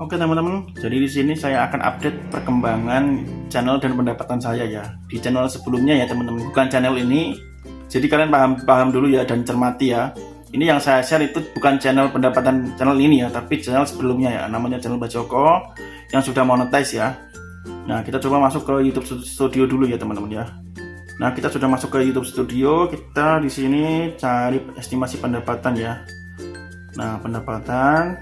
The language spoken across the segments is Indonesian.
Oke teman-teman, jadi di sini saya akan update perkembangan channel dan pendapatan saya ya. Di channel sebelumnya ya teman-teman, bukan channel ini. Jadi kalian paham dulu ya dan cermati ya. Ini yang saya share itu bukan channel pendapatan channel ini ya, tapi channel sebelumnya ya, namanya channel Mbak Joko yang sudah monetize ya. Nah, kita coba masuk ke YouTube Studio dulu ya teman-teman ya. Nah, kita sudah masuk ke YouTube Studio, kita di sini cari estimasi pendapatan ya. Nah, pendapatan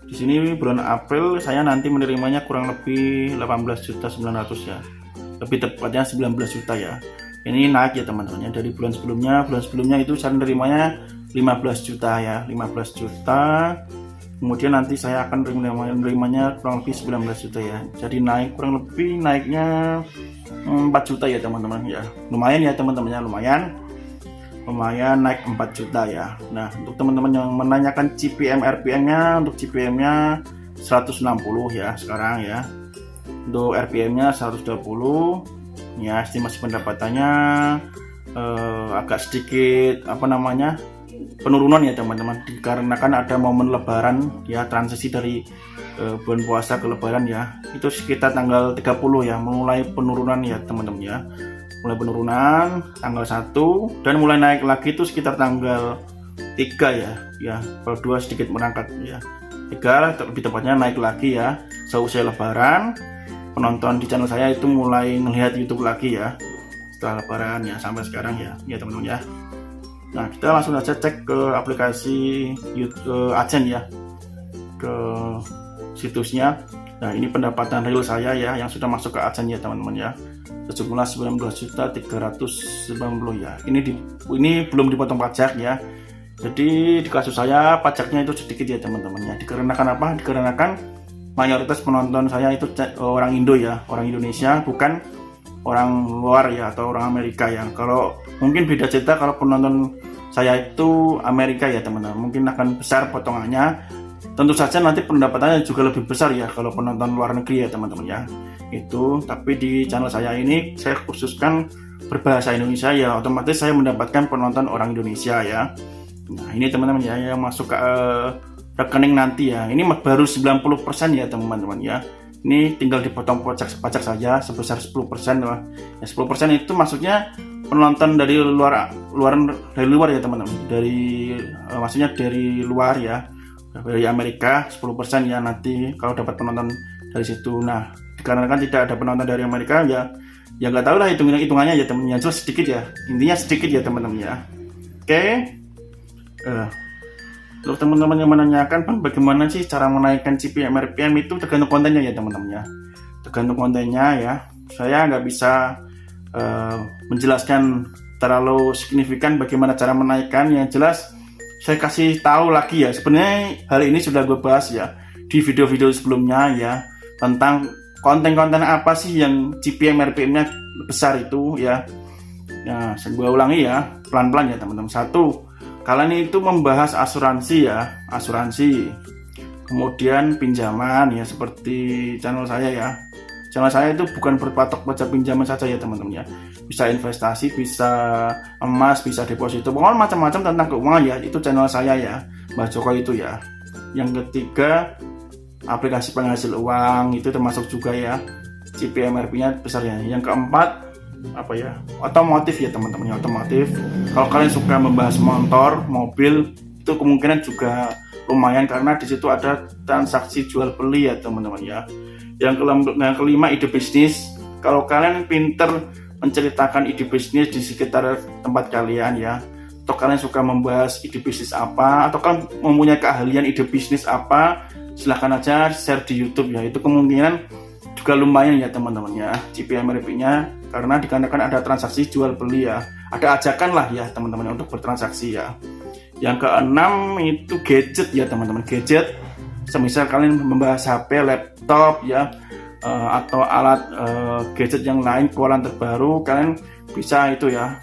di sini bulan April saya nanti menerimanya kurang lebih 18.900.000 ya. Lebih tepatnya 19 juta ya. Ini naik ya teman-teman ya, dari bulan sebelumnya itu saya menerimanya 15 juta ya, 15 juta. Kemudian nanti saya akan menerimanya kurang lebih 19 juta ya. Jadi naik kurang lebih naiknya 4 juta ya teman-teman ya. Lumayan ya teman-teman ya, lumayan naik 4 juta ya. Nah, untuk teman-teman yang menanyakan CPM RPM-nya, untuk CPM-nya 160 ya sekarang ya. Untuk RPM-nya 120 ya. Estimasi pendapatannya agak sedikit penurunan ya teman-teman, dikarenakan ada momen lebaran ya, transisi dari bulan puasa ke lebaran ya. Itu sekitar tanggal 30 ya, mulai penurunan ya teman-teman ya. Mulai penurunan tanggal 1 dan mulai naik lagi itu sekitar tanggal 3 ya, kalau 2 sedikit merangkak ya, 3 lebih tepatnya naik lagi ya. Seusai lebaran penonton di channel saya itu mulai melihat YouTube lagi ya setelah lebaran ya, sampai sekarang ya teman-teman ya. Nah, kita langsung aja cek ke aplikasi YouTube AdSense ya, ke situsnya. Nah, ini pendapatan real saya ya yang sudah masuk ke AdSense ya teman-teman ya, sejumlah 19.390 ya. Ini belum dipotong pajak ya. Jadi di kasus saya pajaknya itu sedikit ya teman-teman ya. Dikarenakan apa? Dikarenakan mayoritas penonton saya itu orang Indo ya, orang Indonesia, bukan orang luar ya atau orang Amerika ya. Kalau mungkin beda cerita kalau penonton saya itu Amerika ya teman-teman, mungkin akan besar potongannya. Tentu saja nanti pendapatannya juga lebih besar ya kalau penonton luar negeri ya teman-teman ya. Itu tapi di channel saya ini saya khususkan berbahasa Indonesia ya, otomatis saya mendapatkan penonton orang Indonesia ya. Nah, ini teman-teman ya yang masuk ke rekening nanti ya. Ini baru 90% ya teman-teman ya. Ini tinggal dipotong pajak saja sebesar 10% lah. Ya 10% itu maksudnya penonton dari luar ya teman-teman. Maksudnya dari luar ya. Dari Amerika 10% ya nanti kalau dapat penonton dari situ. Nah, dikarenakan tidak ada penonton dari Amerika ya nggak tahu lah hitungannya ya teman-teman. Jelas sedikit ya. Intinya sedikit ya teman-teman ya. Oke. Untuk teman-teman yang menanyakan, Bang, bagaimana sih cara menaikkan CPM RPM, itu tergantung kontennya ya teman-teman ya. Tergantung kontennya ya. Saya nggak bisa menjelaskan terlalu signifikan bagaimana cara menaikkan. Yang jelas saya kasih tahu lagi ya. Sebenarnya hal ini sudah gue bahas ya di video-video sebelumnya ya, tentang konten-konten apa sih yang CPM RPM-nya besar itu ya. Nah, saya ulangi ya, pelan-pelan ya teman-teman. 1, kalian itu membahas asuransi ya, kemudian pinjaman ya, seperti channel saya ya. Channel saya itu bukan berpatok pada pinjaman saja ya teman-teman ya, bisa investasi, bisa emas, bisa deposito, pokoknya macam-macam tentang keuangan ya, itu channel saya ya, Mbak Joko itu ya. Yang ketiga, aplikasi penghasil uang, itu termasuk juga ya, CPM RP-nya besar ya. Yang keempat, otomotif ya teman-teman ya, otomotif. Kalau kalian suka membahas motor, mobil, itu kemungkinan juga lumayan karena di situ ada transaksi jual beli ya teman-teman ya. Yang kelima, ide bisnis. Kalau kalian pinter menceritakan ide bisnis di sekitar tempat kalian ya, atau kalian suka membahas ide bisnis apa, atau kalian mempunyai keahlian ide bisnis apa, silahkan aja share di YouTube ya. Itu kemungkinan juga lumayan ya teman-teman ya, CPM RP-nya, karena dikarenakan ada transaksi jual beli ya, ada ajakan lah ya teman-teman untuk bertransaksi ya. Yang keenam itu gadget ya teman-teman, gadget. Semisal kalian membahas HP, laptop ya, atau alat gadget yang lain keluaran terbaru, kalian bisa itu ya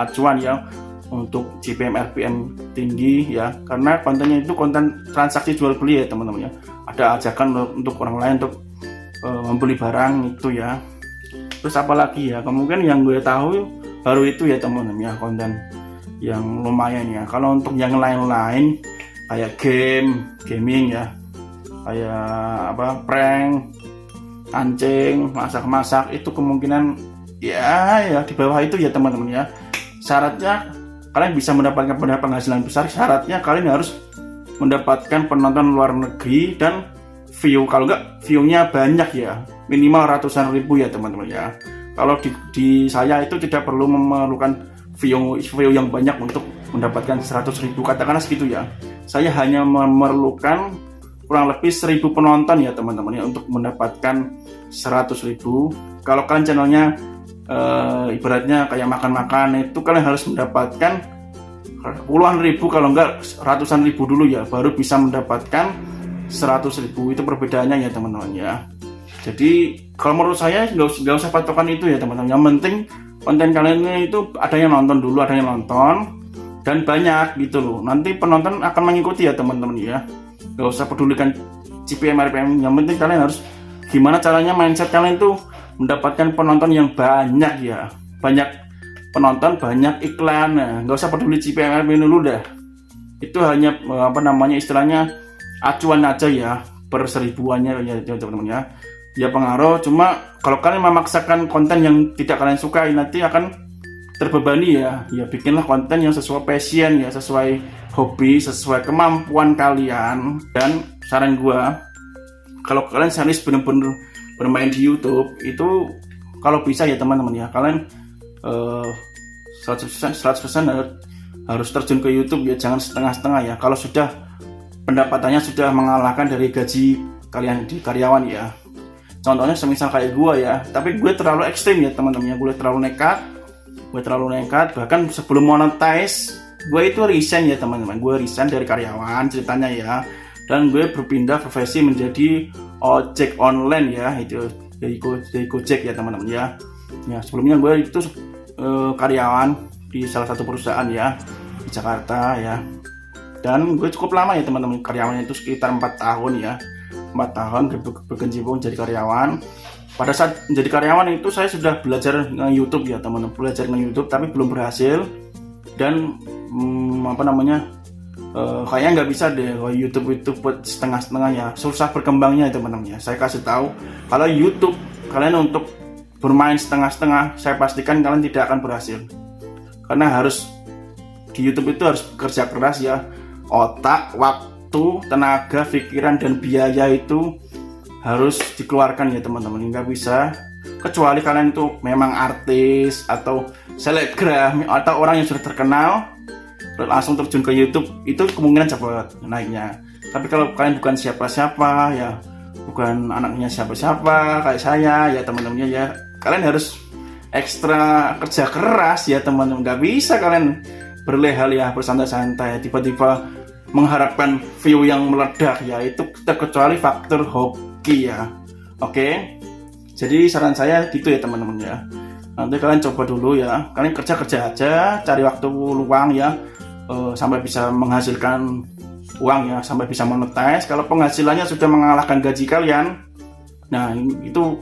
acuan ya untuk CPM RPM tinggi ya, karena kontennya itu konten transaksi jual beli ya teman-teman ya. Ada ajakan untuk orang lain untuk membeli barang itu ya. Terus apalagi ya, kemungkinan yang gue tahu baru itu ya teman-teman ya, konten yang lumayan ya. Kalau untuk yang lain-lain kayak gaming ya, kayak apa, prank, kancing, masak-masak, itu kemungkinan ya di bawah itu ya teman-teman ya. Syaratnya kalian bisa mendapatkan penghasilan besar, syaratnya kalian harus mendapatkan penonton luar negeri dan kalau enggak view-nya banyak ya, minimal ratusan ribu ya teman-teman ya. Kalau di saya itu tidak perlu memerlukan view yang banyak untuk mendapatkan 100.000, katakanlah segitu ya. Saya hanya memerlukan kurang lebih 1.000 penonton ya teman-teman ya untuk mendapatkan 100.000. Kalau kalian channelnya ibaratnya kayak makan-makan, itu kalian harus mendapatkan puluhan ribu, kalau enggak ratusan ribu dulu ya, baru bisa mendapatkan 100.000. Itu perbedaannya ya teman-teman ya. Jadi kalau menurut saya nggak usah patokan itu ya teman-teman. Yang penting konten kalian itu ada yang nonton dulu, ada yang nonton dan banyak gitu loh. Nanti penonton akan mengikuti ya teman-teman ya. Nggak usah pedulikan CPM RPM. Yang penting kalian harus gimana caranya mindset kalian tuh mendapatkan penonton yang banyak ya. Banyak penonton, banyak iklan. Nah, nggak usah peduli CPM RPM dulu dah. Itu hanya istilahnya acuan aja ya, per seribuannya ya teman-teman ya. Ya pengaruh, cuma kalau kalian memaksakan konten yang tidak kalian sukai, nanti akan terbebani ya. Ya bikinlah konten yang sesuai passion ya, sesuai hobi, sesuai kemampuan kalian. Dan saran gua, kalau kalian serius bener-bener bermain di YouTube, itu kalau bisa ya teman-teman ya, kalian 100% harus terjun ke YouTube ya, jangan setengah-setengah ya. Kalau sudah pendapatannya sudah mengalahkan dari gaji kalian di karyawan ya. Contohnya semisal kayak gue ya, tapi gue terlalu ekstrim ya teman-teman ya, gue terlalu nekat, bahkan sebelum monetize gue itu resign ya teman-teman, gue resign dari karyawan ceritanya ya, dan gue berpindah profesi menjadi ojek online ya, itu dari Gojek ya teman-teman ya. Ya sebelumnya gue itu karyawan di salah satu perusahaan ya di Jakarta ya, dan gue cukup lama ya teman-teman, karyawannya itu sekitar 4 tahun ya. 4 tahun berkecimpung jadi karyawan. Pada saat menjadi karyawan itu saya sudah belajar nge-YouTube ya teman-teman, belajar nge-YouTube tapi belum berhasil. Dan kayaknya nggak bisa deh kalau YouTube itu buat setengah-setengah ya, susah berkembangnya ya teman-teman ya. Saya kasih tahu, kalau YouTube kalian untuk bermain setengah-setengah, saya pastikan kalian tidak akan berhasil. Karena harus di YouTube itu harus kerja keras ya, otak, waktu, tenaga, pikiran, dan biaya itu harus dikeluarkan ya teman-teman. Nggak bisa, kecuali kalian itu memang artis atau selebgram atau orang yang sudah terkenal langsung terjun ke YouTube, itu kemungkinan cepat naiknya. Tapi kalau kalian bukan siapa-siapa ya, bukan anaknya siapa-siapa kayak saya ya teman-teman ya, kalian harus ekstra kerja keras ya teman-teman. Nggak bisa kalian berleha-leha bersantai-santai tiba-tiba mengharapkan view yang meledak ya, itu terkecuali faktor hoki ya. Oke, jadi saran saya gitu ya teman-teman ya. Nanti kalian coba dulu ya, kalian kerja aja, cari waktu luang ya, sampai bisa menghasilkan uang ya, sampai bisa monetize. Kalau penghasilannya sudah mengalahkan gaji kalian, nah itu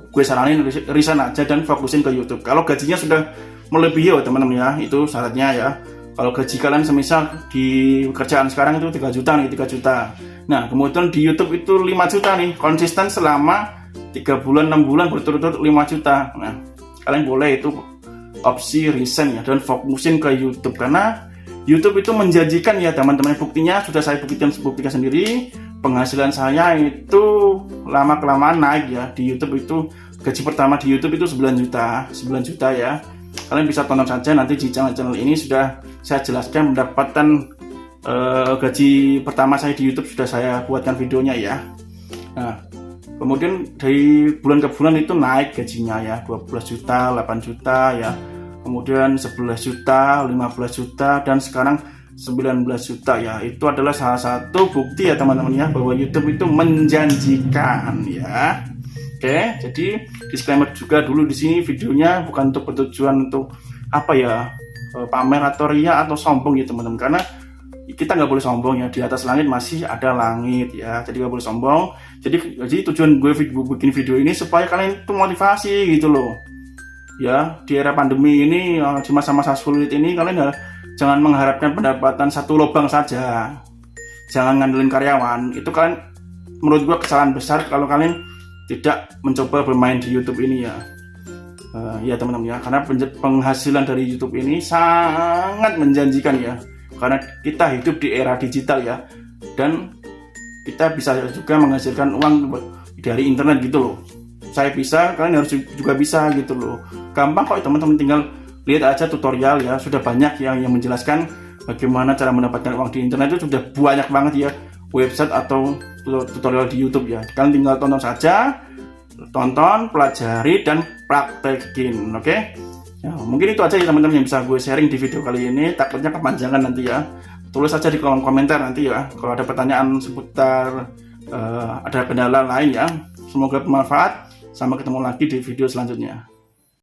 gue saranin resign aja dan fokusin ke YouTube. Kalau gajinya sudah melebihi ya teman-teman ya, itu syaratnya ya. Kalau gaji kalian semisal di kerjaan sekarang itu 3 juta nih, 3 juta. Nah kemudian di YouTube itu 5 juta nih, konsisten selama 3 bulan, 6 bulan berturut-turut 5 juta. Nah kalian boleh itu opsi resign ya, dan fokusin ke YouTube. Karena YouTube itu menjanjikan ya teman-teman, buktinya sudah saya buktikan sendiri. Penghasilan saya itu lama-kelamaan naik ya. Di YouTube itu gaji pertama di YouTube itu 9 juta ya. Kalian bisa tonton saja nanti di channel ini, sudah saya jelaskan mendapatkan gaji pertama saya di YouTube, sudah saya buatkan videonya ya. Nah kemudian dari bulan ke bulan itu naik gajinya ya, 12 juta, 8 juta ya, kemudian 11 juta, 15 juta, dan sekarang 19 juta ya. Itu adalah salah satu bukti ya teman-teman ya, bahwa YouTube itu menjanjikan ya. Oke, jadi disclaimer juga dulu di sini, videonya bukan untuk bertujuan untuk pamer atau ria atau sombong ya teman-teman, karena kita nggak boleh sombong ya, di atas langit masih ada langit ya, jadi nggak boleh sombong. Jadi tujuan gue bikin video ini supaya kalian itu motivasi gitu loh ya. Di era pandemi ini, di masa-masa sulit ini, kalian jangan mengharapkan pendapatan satu lubang saja. jangan ngandelin karyawan. Itu kalian, menurut gua kesalahan besar kalau kalian tidak mencoba bermain di YouTube ini ya. Ya teman-teman ya, karena penghasilan dari YouTube ini sangat menjanjikan ya, karena kita hidup di era digital ya, dan kita bisa juga menghasilkan uang dari internet gitu loh. Saya bisa, kalian harus juga bisa gitu loh. Gampang kok teman-teman, tinggal lihat aja tutorial ya, sudah banyak yang menjelaskan bagaimana cara mendapatkan uang di internet. Itu sudah banyak banget ya website atau tutorial di YouTube ya. Kalian tinggal tonton saja, pelajari dan praktekin, oke? Ya, mungkin itu aja ya teman-teman yang bisa gue sharing di video kali ini. Takutnya kepanjangan nanti ya. Tulis aja di kolom komentar nanti ya kalau ada pertanyaan seputar ada kendala lain ya. Semoga bermanfaat. Sampai ketemu lagi di video selanjutnya.